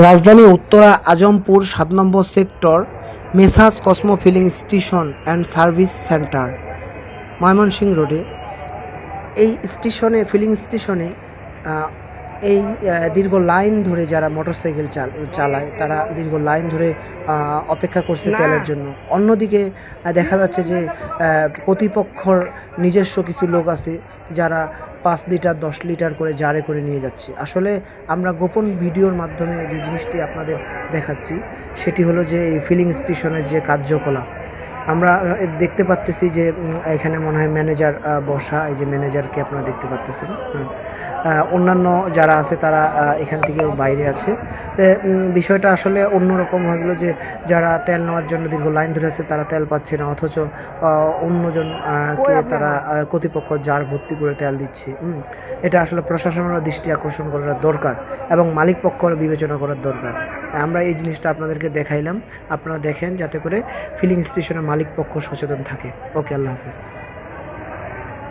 রাজধানী উত্তরা আজমপুর ৭ নম্বর sector messrs cosmo filling station and service centre Mymensingh রোডে এই ফিলিং স্টেশনে এই দীর্ঘ লাইন ধরে যারা মোটরসাইকেল চালায় তারা দীর্ঘ লাইন ধরে অপেক্ষা করছে তেলের জন্য। অন্যদিকে দেখা যাচ্ছে যে কর্তৃপক্ষর নিজস্ব কিছু লোক আছে যারা ৫ লিটার ১০ লিটার করে জারে করে নিয়ে যাচ্ছে। আসলে আমরা গোপন ভিডিওর মাধ্যমে যে জিনিসটি আপনাদের দেখাচ্ছি সেটি হলো যে এই ফিলিং স্টেশনের যে কার্যকলাপ আমরা দেখতে পারতেছি যে এখানে মনে হয় ম্যানেজার বসা। এই যে ম্যানেজারকে আপনারা দেখতে পারতেছেন। অন্যান্য যারা আছে তারা এখান থেকেও বাইরে আছে। তো বিষয়টা আসলে অন্যরকম হয়ে গেলো যে যারা তেল নেওয়ার জন্য দীর্ঘ লাইন ধরে আছে তারা তেল পাচ্ছে না, অথচ অন্যজনকে তারা কর্তৃপক্ষ জার ভর্তি করে তেল দিচ্ছে। এটা আসলে প্রশাসনেরও দৃষ্টি আকর্ষণ করার দরকার এবং মালিক পক্ষের বিবেচনা করার দরকার। আমরা এই জিনিসটা আপনাদেরকে দেখাইলাম, আপনারা দেখেন যাতে করে ফিলিং স্টেশনের মালিক পক্ষ সচেতন থাকে। ওকে, আল্লাহ হাফেজ।